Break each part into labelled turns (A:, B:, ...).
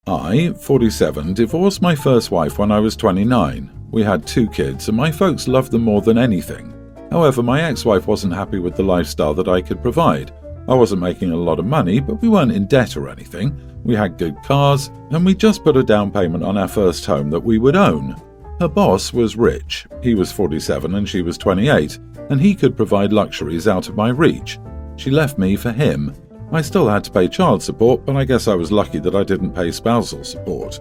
A: I, 47, divorced my first wife when I was 29. We had 2 kids and my folks loved them more than anything. However, my ex-wife wasn't happy with the lifestyle that I could provide. I wasn't making a lot of money, but we weren't in debt or anything. We had good cars, and we just put a down payment on our first home that we would own. Her boss was rich. He was 47 and she was 28, and he could provide luxuries out of my reach. She left me for him. I still had to pay child support, but I guess I was lucky that I didn't pay spousal support.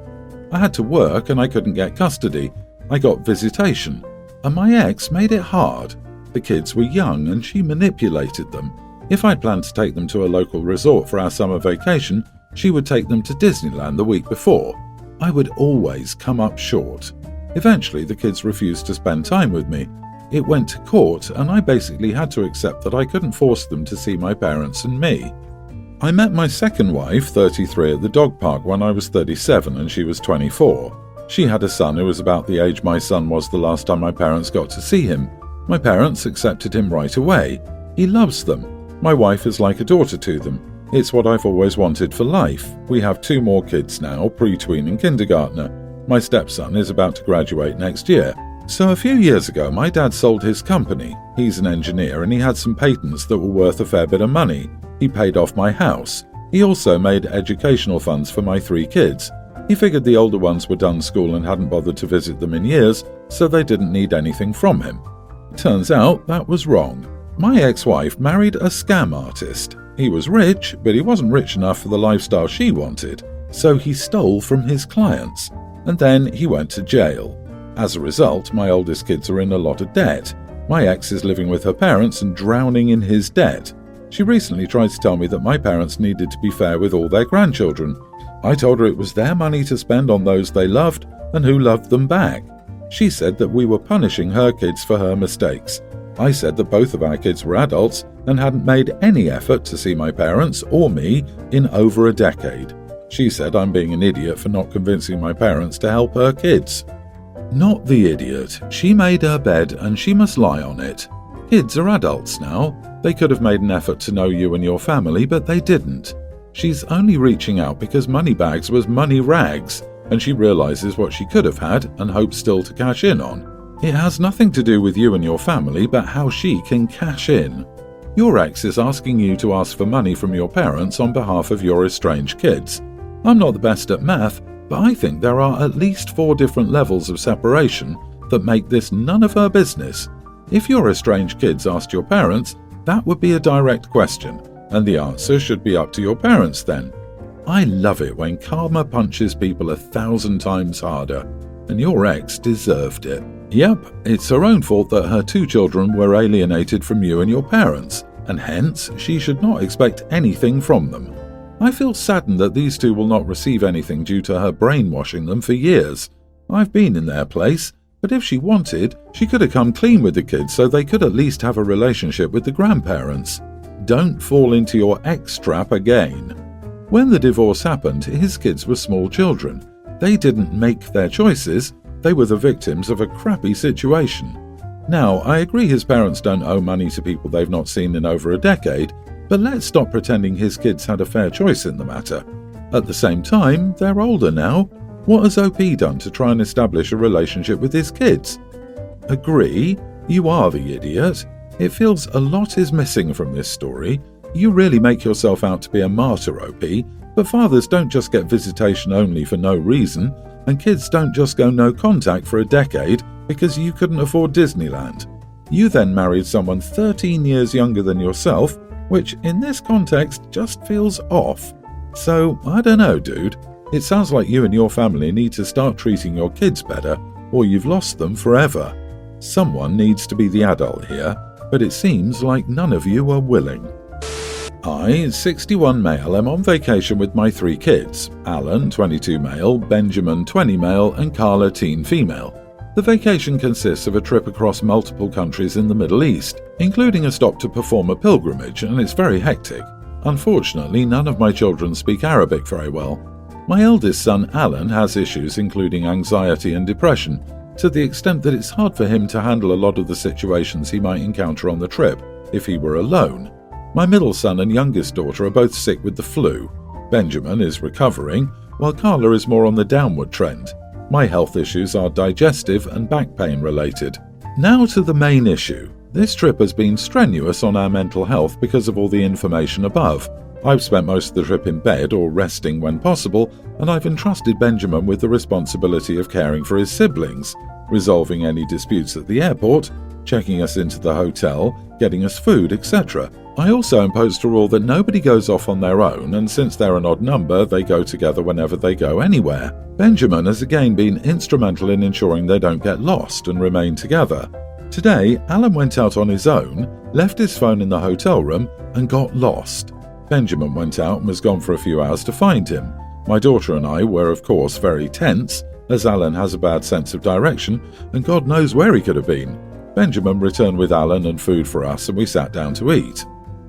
A: I had to work and I couldn't get custody. I got visitation, and my ex made it hard. The kids were young and she manipulated them. If I'd planned to take them to a local resort for our summer vacation, she would take them to Disneyland the week before. I would always come up short. Eventually, the kids refused to spend time with me. It went to court, and I basically had to accept that I couldn't force them to see my parents and me. I met my second wife, 33, at the dog park when I was 37 and she was 24. She had a son who was about the age my son was the last time my parents got to see him. My parents accepted him right away. He loves them. My wife is like a daughter to them. It's what I've always wanted for life. We have 2 more kids now, pre-tween and kindergartner. My stepson is about to graduate next year. So a few years ago, my dad sold his company. He's an engineer and he had some patents that were worth a fair bit of money. He paid off my house. He also made educational funds for my 3 kids. He figured the older ones were done school and hadn't bothered to visit them in years, so they didn't need anything from him. Turns out that was wrong. My ex-wife married a scam artist. He was rich, but he wasn't rich enough for the lifestyle she wanted, so he stole from his clients. And then he went to jail. As a result, my oldest kids are in a lot of debt. My ex is living with her parents and drowning in his debt. She recently tried to tell me that my parents needed to be fair with all their grandchildren. I told her it was their money to spend on those they loved and who loved them back. She said that we were punishing her kids for her mistakes. I said that both of our kids were adults and hadn't made any effort to see my parents or me in over a decade. She said I'm being an idiot for not convincing my parents to help her kids. Not the idiot. She made her bed and she must lie on it. Kids are adults now. They could have made an effort to know you and your family, but they didn't. She's only reaching out because Moneybags was money rags, and she realizes what she could have had and hopes still to cash in on. It has nothing to do with you and your family, but how she can cash in. Your ex is asking you to ask for money from your parents on behalf of your estranged kids. I'm not the best at math, but I think there are at least 4 different levels of separation that make this none of her business. If your estranged kids asked your parents, that would be a direct question, and the answer should be up to your parents then. I love it when karma punches people 1,000 times harder, and your ex deserved it. Yep, it's her own fault that her 2 children were alienated from you and your parents, and hence she should not expect anything from them. I feel saddened that these 2 will not receive anything due to her brainwashing them for years. I've been in their place, but if she wanted, she could have come clean with the kids so they could at least have a relationship with the grandparents. Don't fall into your ex trap again. When the divorce happened, his kids were small children. They didn't make their choices, they were the victims of a crappy situation. Now, I agree his parents don't owe money to people they've not seen in over a decade, but let's stop pretending his kids had a fair choice in the matter. At the same time, they're older now. What has OP done to try and establish a relationship with his kids? Agree, you are the idiot. It feels a lot is missing from this story. You really make yourself out to be a martyr, OP, but fathers don't just get visitation only for no reason, and kids don't just go no contact for a decade because you couldn't afford Disneyland. You then married someone 13 years younger than yourself, which in this context just feels off. So, I don't know, dude. It sounds like you and your family need to start treating your kids better, or you've lost them forever. Someone needs to be the adult here, but it seems like none of you are willing. I, 61 male, am on vacation with my 3 kids, Alan, 22 male, Benjamin, 20 male, and Carla, teen female. The vacation consists of a trip across multiple countries in the Middle East, including a stop to perform a pilgrimage, and it's very hectic. Unfortunately, none of my children speak Arabic very well. My eldest son, Alan, has issues including anxiety and depression, to the extent that it's hard for him to handle a lot of the situations he might encounter on the trip if he were alone. My middle son and youngest daughter are both sick with the flu. Benjamin is recovering, while Carla is more on the downward trend. My health issues are digestive and back pain related. Now to the main issue. This trip has been strenuous on our mental health because of all the information above. I've spent most of the trip in bed or resting when possible, and I've entrusted Benjamin with the responsibility of caring for his siblings, resolving any disputes at the airport, checking us into the hotel, getting us food, etc. I also imposed a rule that nobody goes off on their own, and since they're an odd number, they go together whenever they go anywhere. Benjamin has again been instrumental in ensuring they don't get lost and remain together. Today, Alan went out on his own, left his phone in the hotel room, and got lost. Benjamin went out and was gone for a few hours to find him. My daughter and I were, of course, very tense, as Alan has a bad sense of direction, and God knows where he could have been. Benjamin returned with Alan and food for us, and we sat down to eat.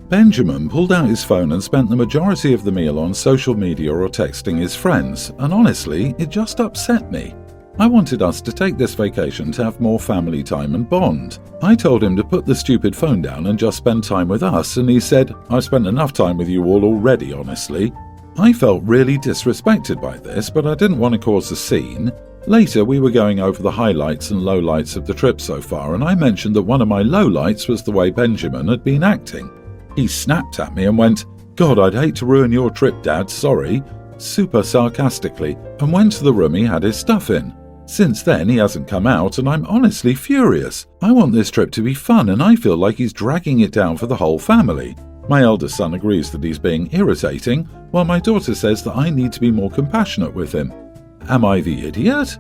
A: Benjamin pulled out his phone and spent the majority of the meal on social media or texting his friends, and honestly, it just upset me. I wanted us to take this vacation to have more family time and bond. I told him to put the stupid phone down and just spend time with us, and he said, "I've spent enough time with you all already, honestly." I felt really disrespected by this, but I didn't want to cause a scene. Later, we were going over the highlights and lowlights of the trip so far, and I mentioned that one of my lowlights was the way Benjamin had been acting. He snapped at me and went, "God, I'd hate to ruin your trip, Dad, sorry," super sarcastically, and went to the room he had his stuff in. Since then, he hasn't come out, and I'm honestly furious. I want this trip to be fun, and I feel like he's dragging it down for the whole family. My eldest son agrees that he's being irritating, while my daughter says that I need to be more compassionate with him. Am I the idiot?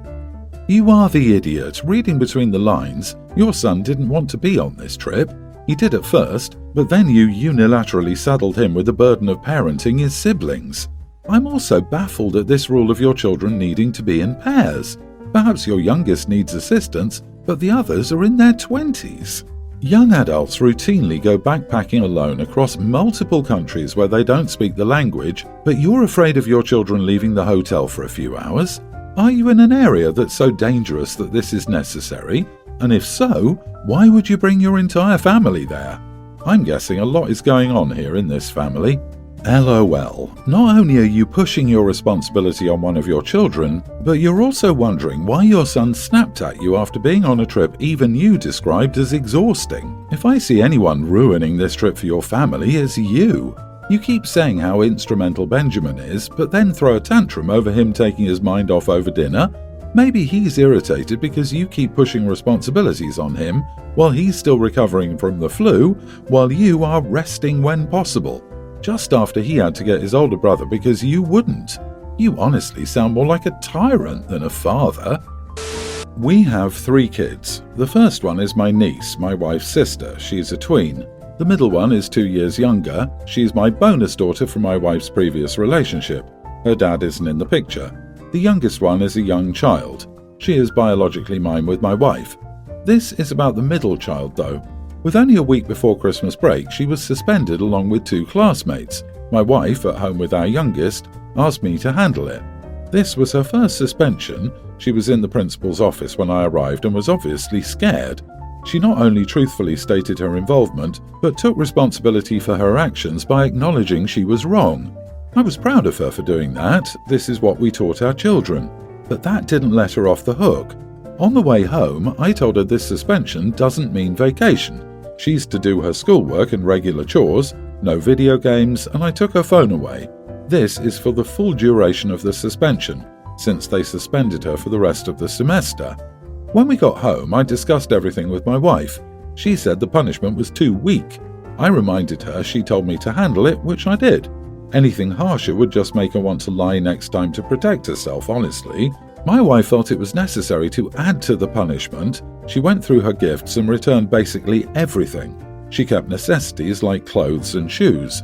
A: You are the idiot. Reading between the lines, your son didn't want to be on this trip. He did at first, but then you unilaterally saddled him with the burden of parenting his siblings. I'm also baffled at this rule of your children needing to be in pairs. Perhaps your youngest needs assistance, but the others are in their 20s. Young adults routinely go backpacking alone across multiple countries where they don't speak the language, but you're afraid of your children leaving the hotel for a few hours? Are you in an area that's so dangerous that this is necessary? And if so, why would you bring your entire family there? I'm guessing a lot is going on here in this family. LOL. Not only are you pushing your responsibility on one of your children, but you're also wondering why your son snapped at you after being on a trip even you described as exhausting. If I see anyone ruining this trip for your family, it's you. You keep saying how instrumental Benjamin is, but then throw a tantrum over him taking his mind off over dinner. Maybe he's irritated because you keep pushing responsibilities on him while he's still recovering from the flu, while you are resting when possible. Just after he had to get his older brother because you wouldn't. You honestly sound more like a tyrant than a father. We have 3 kids. The first one is my niece, my wife's sister. She's a tween. The middle one is 2 years younger. She's my bonus daughter from my wife's previous relationship. Her dad isn't in the picture. The youngest one is a young child. She is biologically mine with my wife. This is about the middle child though. With only a week before Christmas break, she was suspended along with 2 classmates. My wife, at home with our youngest, asked me to handle it. This was her first suspension. She was in the principal's office when I arrived and was obviously scared. She not only truthfully stated her involvement, but took responsibility for her actions by acknowledging she was wrong. I was proud of her for doing that. This is what we taught our children. But that didn't let her off the hook. On the way home, I told her this suspension doesn't mean vacation. She's to do her schoolwork and regular chores, no video games, and I took her phone away. This is for the full duration of the suspension, since they suspended her for the rest of the semester. When we got home, I discussed everything with my wife. She said the punishment was too weak. I reminded her she told me to handle it, which I did. Anything harsher would just make her want to lie next time to protect herself, honestly. My wife felt it was necessary to add to the punishment. She went through her gifts and returned basically everything. She kept necessities like clothes and shoes.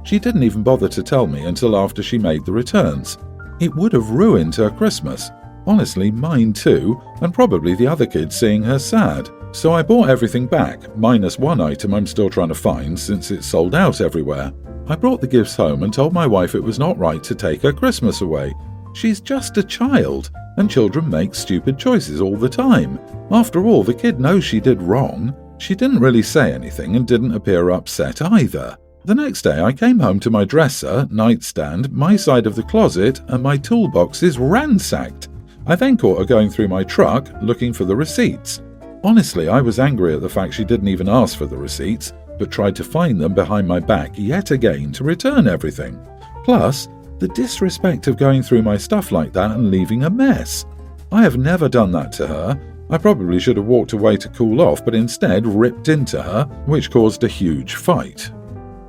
A: She didn't even bother to tell me until after she made the returns. It would have ruined her Christmas. Honestly, mine too, and probably the other kids seeing her sad. So I bought everything back, minus one item I'm still trying to find since it's sold out everywhere. I brought the gifts home and told my wife it was not right to take her Christmas away. She's just a child, and children make stupid choices all the time. After all, the kid knows she did wrong. She didn't really say anything and didn't appear upset either. The next day I came home to my dresser, nightstand, my side of the closet, and my toolbox is ransacked. I then caught her going through my truck, looking for the receipts. Honestly, I was angry at the fact she didn't even ask for the receipts, but tried to find them behind my back yet again to return everything. Plus, the disrespect of going through my stuff like that and leaving a mess. I have never done that to her. I probably should have walked away to cool off, but instead ripped into her, which caused a huge fight.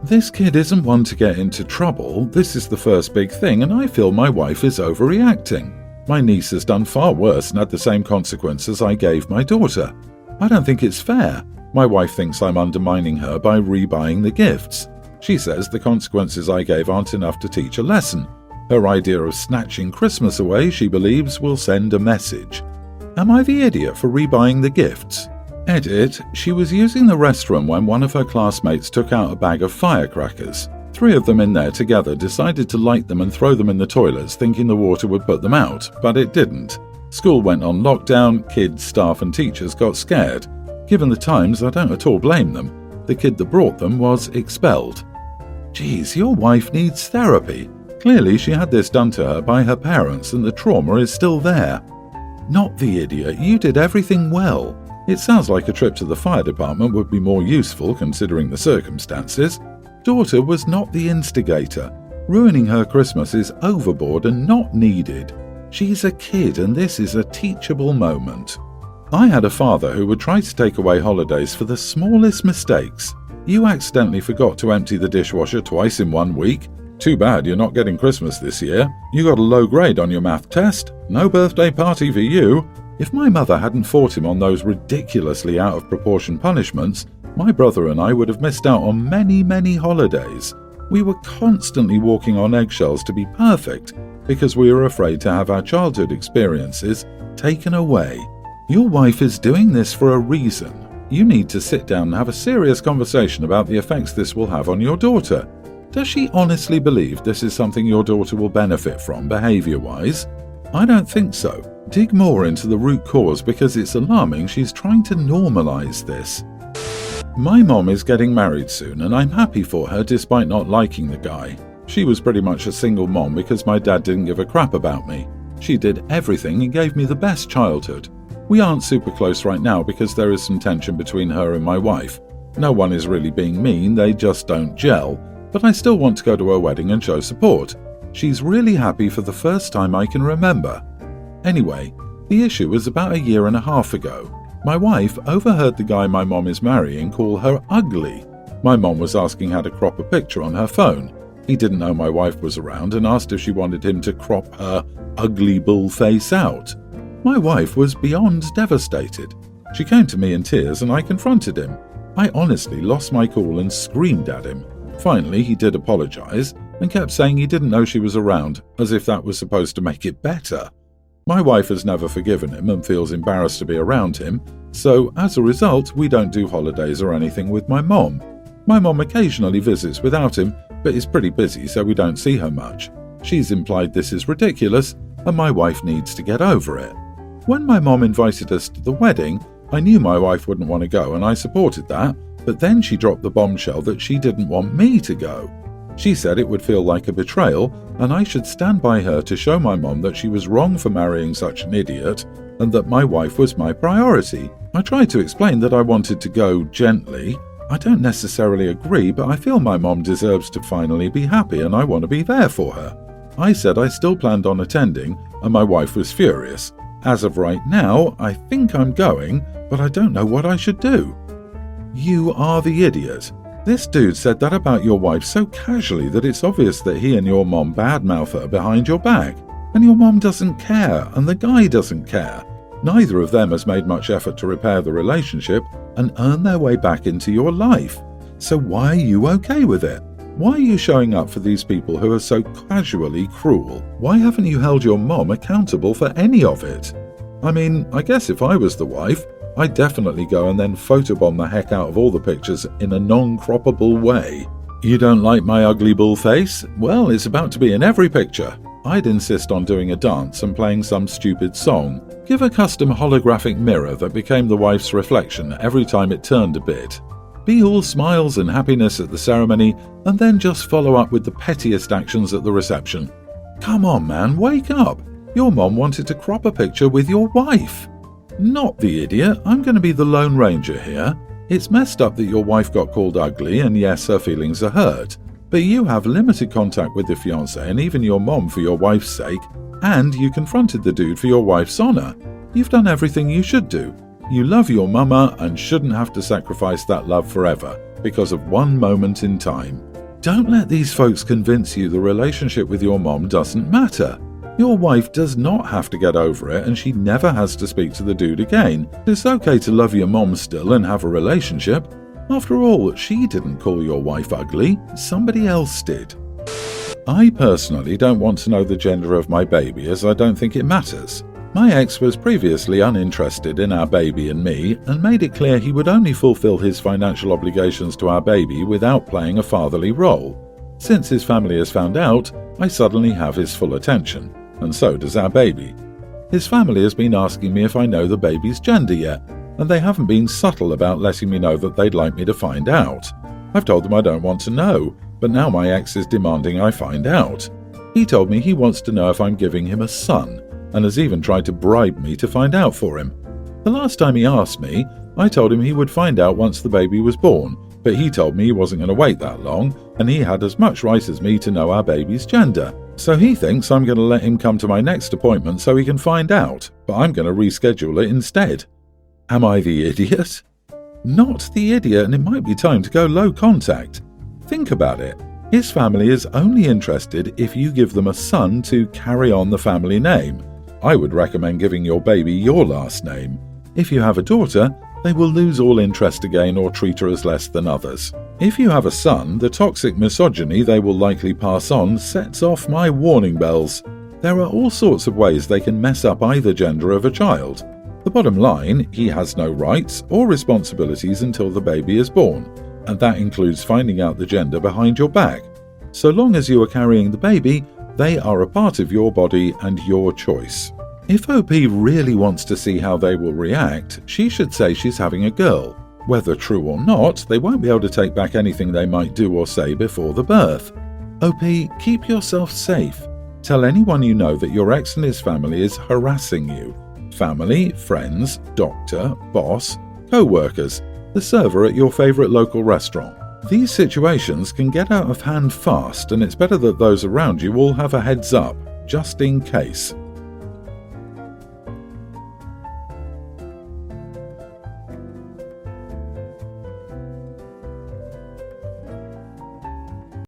A: This kid isn't one to get into trouble. This is the first big thing, and I feel my wife is overreacting. My niece has done far worse and had the same consequences I gave my daughter. I don't think it's fair. My wife thinks I'm undermining her by rebuying the gifts. She says the consequences I gave aren't enough to teach a lesson. Her idea of snatching Christmas away, she believes, will send a message. Am I the idiot for rebuying the gifts? Edit, she was using the restroom when one of her classmates took out a bag of firecrackers. 3 of them in there together decided to light them and throw them in the toilets, thinking the water would put them out, but it didn't. School went on lockdown, kids, staff and teachers got scared. Given the times, I don't at all blame them. The kid that brought them was expelled. Geez, your wife needs therapy. Clearly she had this done to her by her parents and the trauma is still there. Not the idiot, you did everything well. It sounds like a trip to the fire department would be more useful considering the circumstances. Daughter was not the instigator. Ruining her Christmas is overboard and not needed. She's a kid and this is a teachable moment. I had a father who would try to take away holidays for the smallest mistakes. You accidentally forgot to empty the dishwasher twice in 1 week. Too bad you're not getting Christmas this year. You got a low grade on your math test. No birthday party for you. If my mother hadn't fought him on those ridiculously out of proportion punishments, my brother and I would have missed out on many, many holidays. We were constantly walking on eggshells to be perfect because we were afraid to have our childhood experiences taken away. Your wife is doing this for a reason. You need to sit down and have a serious conversation about the effects this will have on your daughter. Does she honestly believe this is something your daughter will benefit from behavior-wise? I don't think so. Dig more into the root cause because it's alarming she's trying to normalize this. My mom is getting married soon and I'm happy for her despite not liking the guy. She was pretty much a single mom because my dad didn't give a crap about me. She did everything and gave me the best childhood. We aren't super close right now because there is some tension between her and my wife. No one is really being mean, they just don't gel. But I still want to go to her wedding and show support. She's really happy for the first time I can remember. Anyway, the issue was about 1.5 years ago. My wife overheard the guy my mom is marrying call her ugly. My mom was asking how to crop a picture on her phone. He didn't know my wife was around and asked if she wanted him to crop her ugly bull face out. My wife was beyond devastated. She came to me in tears and I confronted him. I honestly lost my cool and screamed at him. Finally, he did apologize and kept saying he didn't know she was around, as if that was supposed to make it better. My wife has never forgiven him and feels embarrassed to be around him, so as a result, we don't do holidays or anything with my mom. My mom occasionally visits without him, but is pretty busy so we don't see her much. She's implied this is ridiculous, and my wife needs to get over it. When my mom invited us to the wedding, I knew my wife wouldn't want to go and I supported that, but then she dropped the bombshell that she didn't want me to go. She said it would feel like a betrayal and I should stand by her to show my mom that she was wrong for marrying such an idiot and that my wife was my priority. I tried to explain that I wanted to go gently. I don't necessarily agree, but I feel my mom deserves to finally be happy and I want to be there for her. I said I still planned on attending and my wife was furious. As of right now, I think I'm going, but I don't know what I should do. You are the idiot. This dude said that about your wife so casually that it's obvious that he and your mom badmouth her behind your back. And your mom doesn't care, and the guy doesn't care. Neither of them has made much effort to repair the relationship and earn their way back into your life. So why are you okay with it? Why are you showing up for these people who are so casually cruel? Why haven't you held your mom accountable for any of it? I mean, I guess if I was the wife, I'd definitely go and then photobomb the heck out of all the pictures in a non-croppable way. You don't like my ugly bull face? Well, it's about to be in every picture. I'd insist on doing a dance and playing some stupid song. Give a custom holographic mirror that became the wife's reflection every time it turned a bit. Be all smiles and happiness at the ceremony, and then just follow up with the pettiest actions at the reception. Come on, man, wake up! Your mom wanted to crop a picture with your wife. Not the idiot, I'm going to be the Lone Ranger here. It's messed up that your wife got called ugly, and yes, her feelings are hurt. But you have limited contact with the fiancé and even your mom for your wife's sake, and you confronted the dude for your wife's honor. You've done everything you should do. You love your mama and shouldn't have to sacrifice that love forever because of one moment in time. Don't let these folks convince you the relationship with your mom doesn't matter. Your wife does not have to get over it, and she never has to speak to the dude again. It's okay to love your mom still and have a relationship. After all, she didn't call your wife ugly, somebody else did. I personally don't want to know the gender of my baby, as I don't think it matters. My ex was previously uninterested in our baby and me, and made it clear he would only fulfill his financial obligations to our baby without playing a fatherly role. Since his family has found out, I suddenly have his full attention, and so does our baby. His family has been asking me if I know the baby's gender yet, and they haven't been subtle about letting me know that they'd like me to find out. I've told them I don't want to know, but now my ex is demanding I find out. He told me he wants to know if I'm giving him a son, and has even tried to bribe me to find out for him. The last time he asked me, I told him he would find out once the baby was born, but he told me he wasn't going to wait that long, and he had as much right as me to know our baby's gender. So he thinks I'm going to let him come to my next appointment so he can find out, but I'm going to reschedule it instead. Am I the idiot? Not the idiot, and it might be time to go low contact. Think about it. His family is only interested if you give them a son to carry on the family name. I would recommend giving your baby your last name. If you have a daughter, they will lose all interest again or treat her as less than others. If you have a son, the toxic misogyny they will likely pass on sets off my warning bells. There are all sorts of ways they can mess up either gender of a child. The bottom line, he has no rights or responsibilities until the baby is born, and that includes finding out the gender behind your back. So long as you are carrying the baby, they are a part of your body and your choice. If OP really wants to see how they will react, she should say she's having a girl. Whether true or not, they won't be able to take back anything they might do or say before the birth. OP, keep yourself safe. Tell anyone you know that your ex and his family is harassing you. Family, friends, doctor, boss, co-workers, the server at your favorite local restaurant. These situations can get out of hand fast, and it's better that those around you all have a heads up, just in case.